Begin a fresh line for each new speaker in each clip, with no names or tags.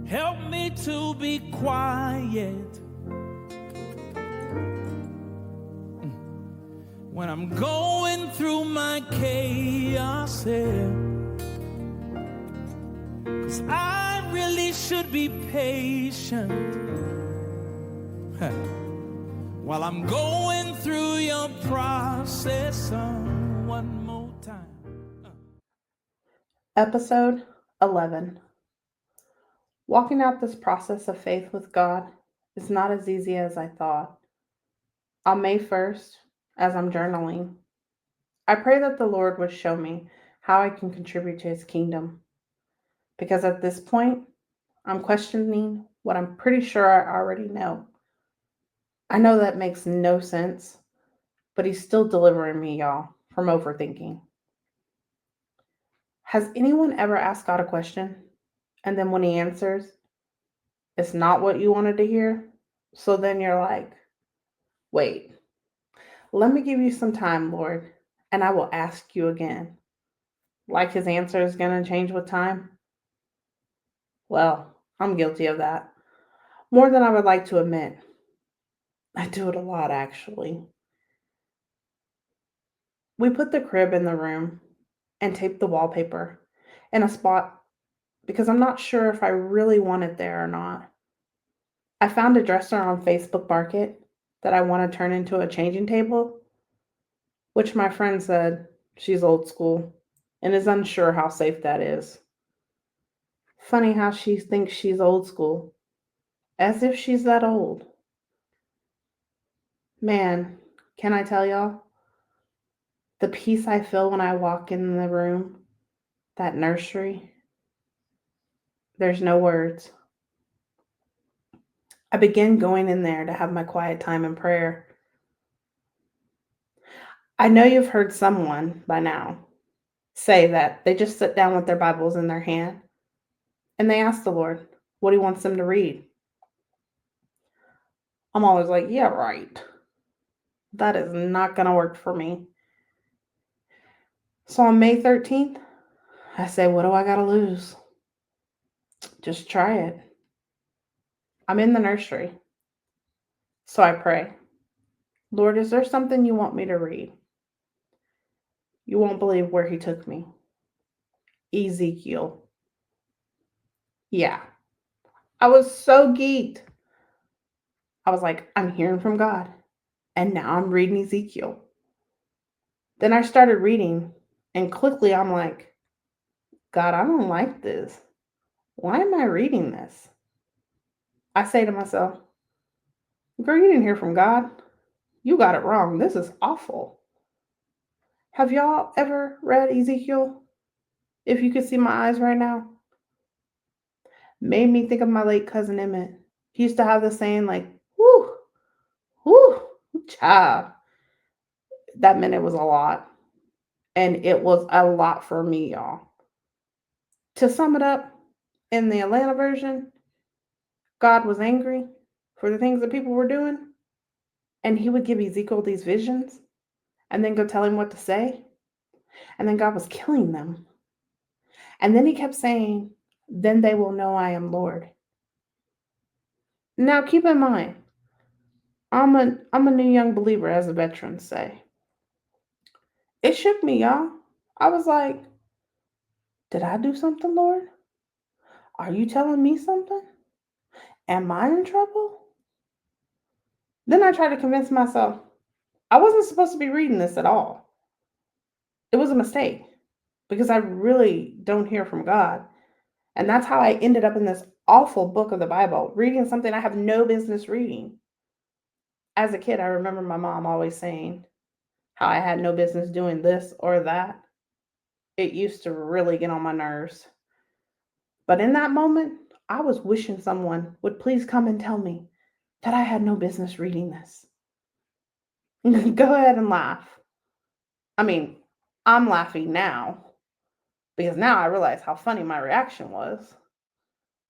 Help me to be quiet when I'm going through my chaos here. 'Cause I really should be patient while I'm going through your process one more time.
Episode 11. Walking out this process of faith with God is not as easy as I thought. On May 1st, as I'm journaling, I pray that the Lord would show me how I can contribute to His kingdom. Because at this point, I'm questioning what I'm pretty sure I already know. I know that makes no sense, but He's still delivering me, y'all, from overthinking. Has anyone ever asked God a question, and then when He answers, it's not what you wanted to hear? So then you're like, wait, let me give you some time, Lord, and I will ask you again. Like His answer is going to change with time? Well, I'm guilty of that. More than I would like to admit. I do it a lot, actually. We put the crib in the room and taped the wallpaper in a spot because I'm not sure if I really want it there or not. I found a dresser on Facebook Market that I want to turn into a changing table, which my friend said she's old school and is unsure how safe that is. Funny how she thinks she's old school, as if she's that old. Man, can I tell y'all? The peace I feel when I walk in the room, that nursery, there's no words. I begin going in there to have my quiet time in prayer. I know you've heard someone by now say that they just sit down with their Bibles in their hand and they ask the Lord what He wants them to read. I'm always like, yeah, right. That is not going to work for me. So on May 13th, I say, what do I got to lose? Just try it. I'm in the nursery. So I pray, Lord, is there something you want me to read? You won't believe where He took me. Ezekiel. Yeah, I was so geeked. I was like, I'm hearing from God. And now I'm reading Ezekiel. Then I started reading, and quickly I'm like, God, I don't like this. Why am I reading this? I say to myself, girl, you didn't hear from God. You got it wrong. This is awful. Have y'all ever read Ezekiel? If you could see my eyes right now. Made me think of my late cousin Emmett. He used to have the saying like, whoo, whoo, child. That meant it was a lot. And it was a lot for me, y'all. To sum it up, in the Atlanta version, God was angry for the things that people were doing, and He would give Ezekiel these visions and then go tell him what to say, and then God was killing them. And then He kept saying, then they will know I am Lord. Now keep in mind, I'm a new young believer, as the veterans say. It shook me, y'all. I was like, did I do something, Lord? Are you telling me something? Am I in trouble? Then I tried to convince myself I wasn't supposed to be reading this at all. It was a mistake because I really don't hear from God. And that's how I ended up in this awful book of the Bible, reading something I have no business reading. As a kid, I remember my mom always saying how I had no business doing this or that. It used to really get on my nerves. But in that moment, I was wishing someone would please come and tell me that I had no business reading this. Go ahead and laugh. I mean, I'm laughing now because now I realize how funny my reaction was.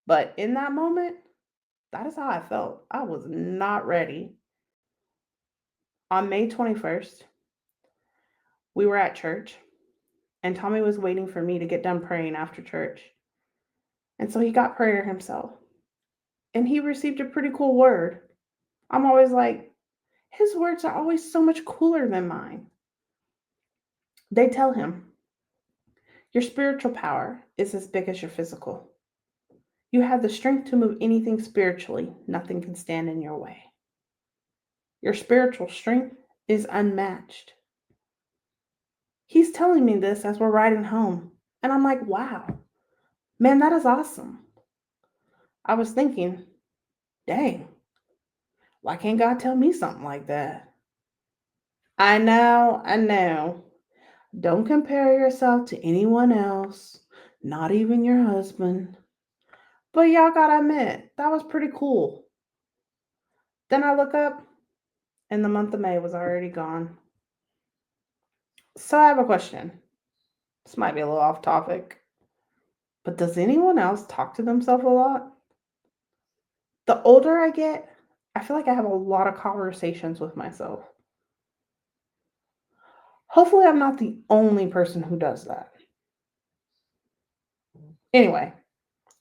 But in that moment, that is how I felt. I was not ready. On May 21st, we were at church, and Tommy was waiting for me to get done praying after church. And so he got prayer himself. and he received a pretty cool word. I'm always like, his words are always so much cooler than mine. They tell him, your spiritual power is as big as your physical. You have the strength to move anything spiritually, nothing can stand in your way. Your spiritual strength is unmatched. He's telling me this as we're riding home, and I'm like, wow, man, that is awesome. I was thinking, dang, why can't God tell me something like that? I know, I know. Don't compare yourself to anyone else, not even your husband. But y'all gotta admit, that was pretty cool. Then I look up, and the month of May was already gone. So I have a question. This might be a little off topic, but does anyone else talk to themselves a lot? The older I get, I feel like I have a lot of conversations with myself. Hopefully, I'm not the only person who does that. Anyway,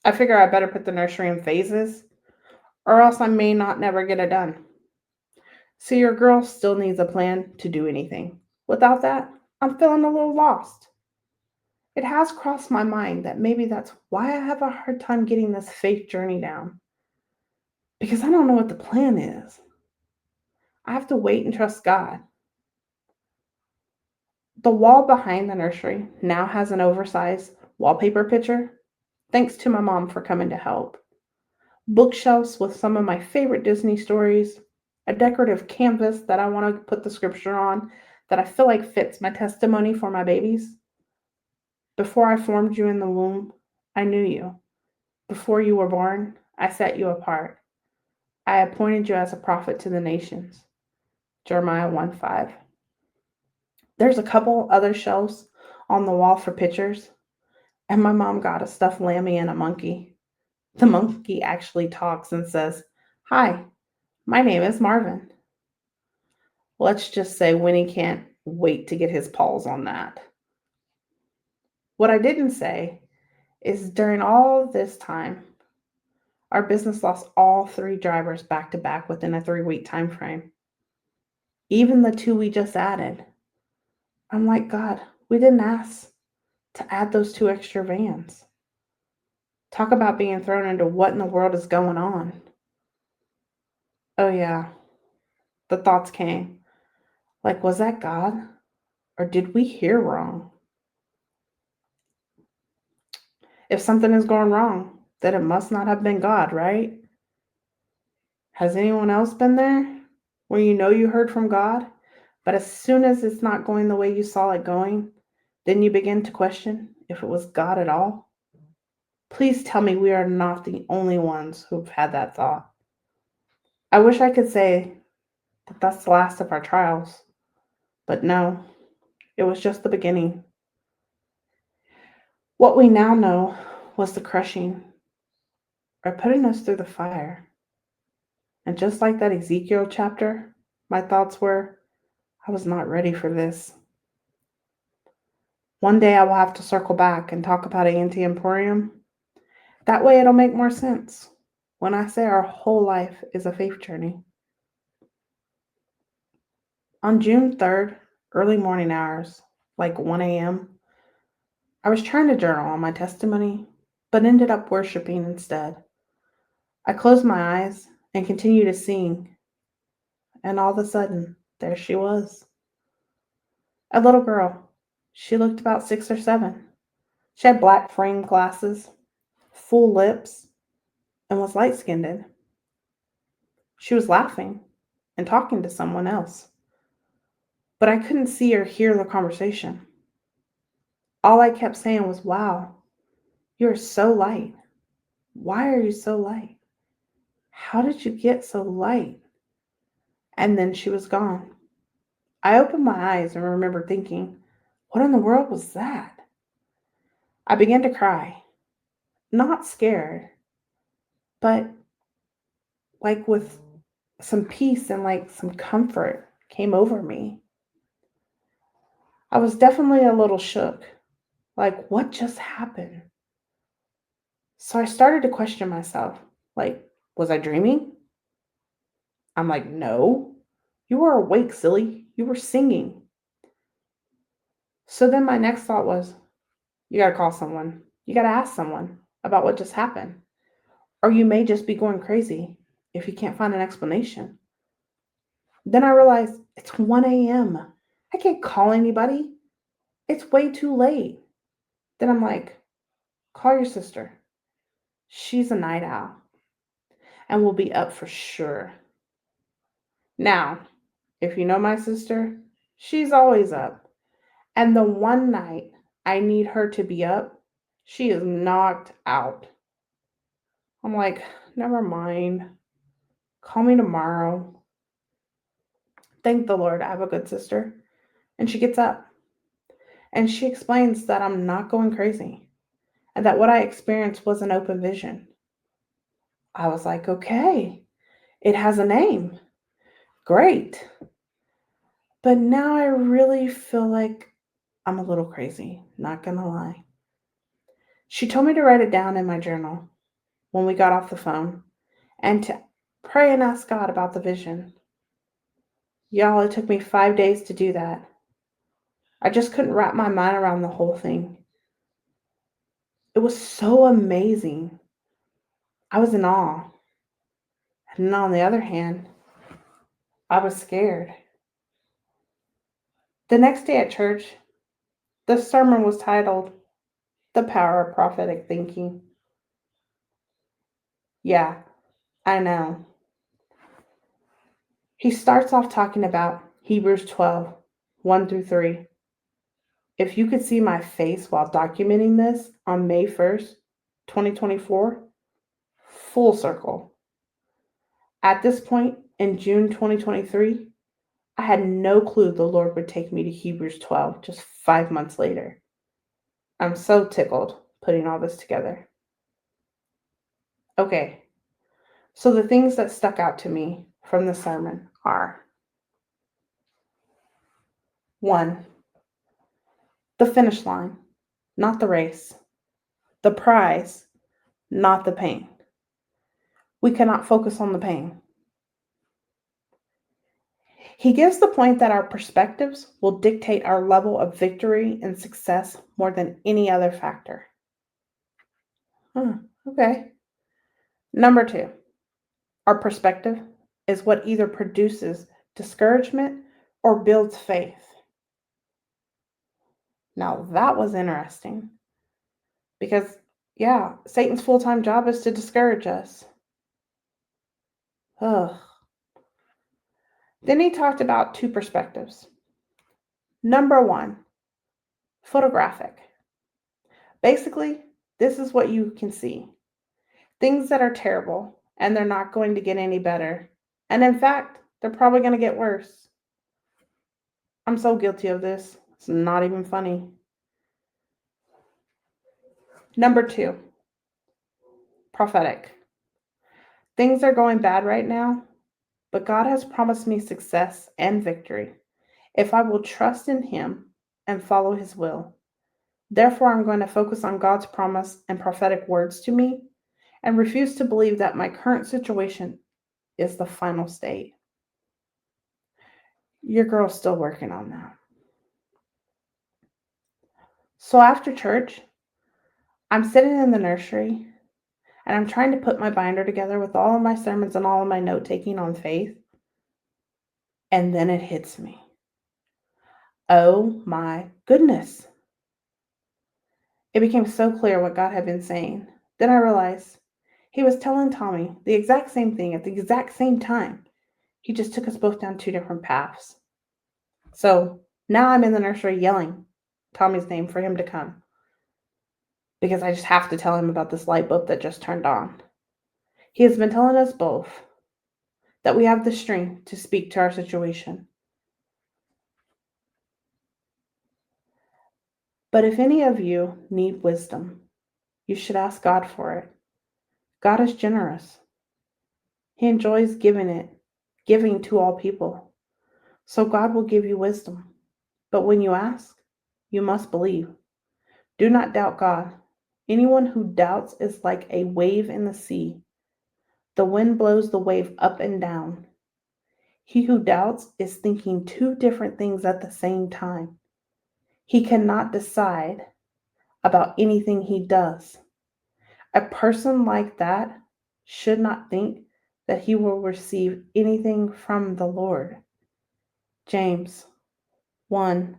I figure I better put the nursery in phases, or else I may not never get it done. So your girl still needs a plan to do anything. Without that, I'm feeling a little lost. It has crossed my mind that maybe that's why I have a hard time getting this faith journey down. Because I don't know what the plan is. I have to wait and trust God. The wall behind the nursery now has an oversized wallpaper picture, thanks to my mom for coming to help. Bookshelves with some of my favorite Disney stories, a decorative canvas that I want to put the scripture on that I feel like fits my testimony for my babies. Before I formed you in the womb, I knew you. Before you were born, I set you apart. I appointed you as a prophet to the nations. Jeremiah 1:5. There's a couple other shelves on the wall for pictures, and my mom got a stuffed lammy and a monkey. The monkey actually talks and says, hi, my name is Marvin. Let's just say Winnie can't wait to get his paws on that. What I didn't say is during all this time, our business lost all three drivers back to back within a 3-week time frame. Even the two we just added. I'm like, God, we didn't ask to add those two extra vans. Talk about being thrown into what in the world is going on. Oh, yeah, the thoughts came. Like, was that God? Or did we hear wrong? If something is going wrong, then it must not have been God, right? Has anyone else been there? Where you know you heard from God, but as soon as it's not going the way you saw it going, then you begin to question if it was God at all? Please tell me we are not the only ones who've had that thought. I wish I could say that that's the last of our trials, but no, it was just the beginning. What we now know was the crushing, or putting us through the fire. And just like that Ezekiel chapter, my thoughts were, I was not ready for this. One day I will have to circle back and talk about Auntie Emporium. That way it'll make more sense when I say our whole life is a faith journey. On June 3rd, early morning hours, like 1 a.m., I was trying to journal on my testimony, but ended up worshiping instead. I closed my eyes and continued to sing, and all of a sudden, there she was. A little girl. She looked about 6 or 7. She had black framed glasses, full lips, and was light skinned. She was laughing and talking to someone else, but I couldn't see or hear the conversation. All I kept saying was, wow, you're so light. Why are you so light? How did you get so light? And then she was gone. I opened my eyes and remember thinking, what in the world was that? I began to cry, not scared, but like with some peace and like some comfort came over me. I was definitely a little shook. Like, what just happened? So I started to question myself. Like, Was I dreaming? I'm like, no. You were awake, silly. You were singing. So then my next thought was, you gotta call someone. You gotta ask someone about what just happened. Or you may just be going crazy if you can't find an explanation. Then I realized it's 1 a.m. I can't call anybody. It's way too late. Then I'm like, call your sister. She's a night owl and will be up for sure. Now, if you know my sister, she's always up. And the one night I need her to be up, she is knocked out. I'm like, never mind. Call me tomorrow. Thank the Lord, I have a good sister. And she gets up and she explains that I'm not going crazy and that what I experienced was an open vision. I was like, okay, it has a name. Great. But now I really feel like I'm a little crazy, not gonna lie. She told me to write it down in my journal when we got off the phone and to pray and ask God about the vision. Y'all, it took me 5 days to do that. I just couldn't wrap my mind around the whole thing. It was so amazing. I was in awe. And on the other hand, I was scared. The next day at church, the sermon was titled The Power of Prophetic Thinking. Yeah, I know. He starts off talking about Hebrews 12, 1 through 3. If you could see my face while documenting this on May 1st, 2024, full circle. At this point in June 2023, I had no clue the Lord would take me to Hebrews 12 just 5 months later. I'm so tickled putting all this together. Okay, so the things that stuck out to me from the sermon are: 1, the finish line, not the race, the prize, not the pain. We cannot focus on the pain. He gives the point that our perspectives will dictate our level of victory and success more than any other factor. Okay. Number 2, our perspective is what either produces discouragement or builds faith. Now, that was interesting because, yeah, Satan's full time job is to discourage us. Ugh. Then he talked about 2 perspectives. Number 1, photographic. Basically, this is what you can see: things that are terrible and they're not going to get any better. And in fact, they're probably going to get worse. I'm so guilty of this. It's not even funny. Number 2, prophetic. Things are going bad right now, but God has promised me success and victory if I will trust in Him and follow His will. Therefore, I'm going to focus on God's promise and prophetic words to me and refuse to believe that my current situation is the final state. Your girl's still working on that. So after church, I'm sitting in the nursery and I'm trying to put my binder together with all of my sermons and all of my note taking on faith. And then it hits me. Oh my goodness. It became so clear what God had been saying. Then I realized He was telling Tommy the exact same thing at the exact same time. He just took us both down 2 different paths. So now I'm in the nursery yelling Tommy's name for him to come, because I just have to tell him about this light bulb that just turned on. He has been telling us both that we have the strength to speak to our situation. But if any of you need wisdom, you should ask God for it. God is generous. He enjoys giving to all people. So God will give you wisdom. But when you ask, you must believe. Do not doubt God. Anyone who doubts is like a wave in the sea, The wind blows the wave up and down. He who doubts is thinking two different things at the same time. He cannot decide about anything he does. A person like that should not think that he will receive anything from the Lord. James 1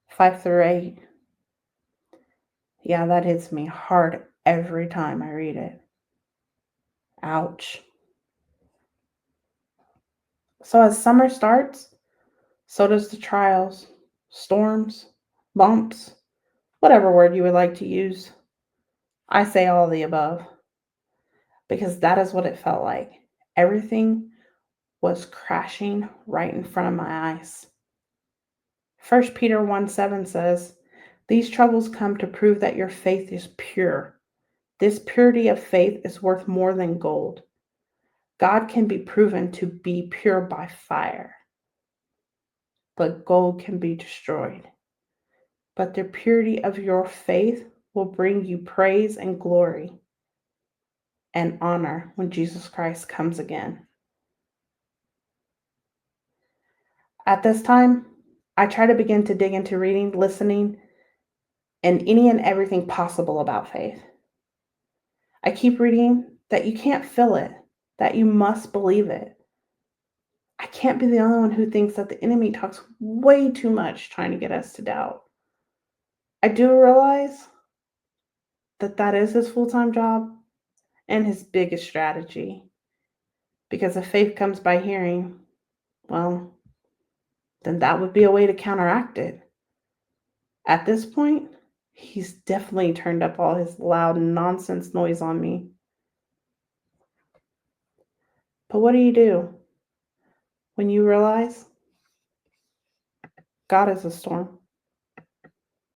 5 through 8. Yeah, that hits me hard every time I read it. Ouch. So, as summer starts, so does the trials, storms, bumps, whatever word you would like to use. I say all the above because that is what it felt like. Everything was crashing right in front of my eyes. 1 Peter 1 7 says, "These troubles come to prove that your faith is pure. This purity of faith is worth more than gold. God can be proven to be pure by fire, but gold can be destroyed. But the purity of your faith will bring you praise and glory and honor when Jesus Christ comes again." At this time, I try to begin to dig into reading, listening, and any and everything possible about faith. I keep reading that you can't feel it, that you must believe it. I can't be the only one who thinks that the enemy talks way too much trying to get us to doubt. I do realize that that is his full time job and his biggest strategy. Because if faith comes by hearing, well, then that would be a way to counteract it. At this point, he's definitely turned up all his loud nonsense noise on me. But what do you do when you realize God is a storm?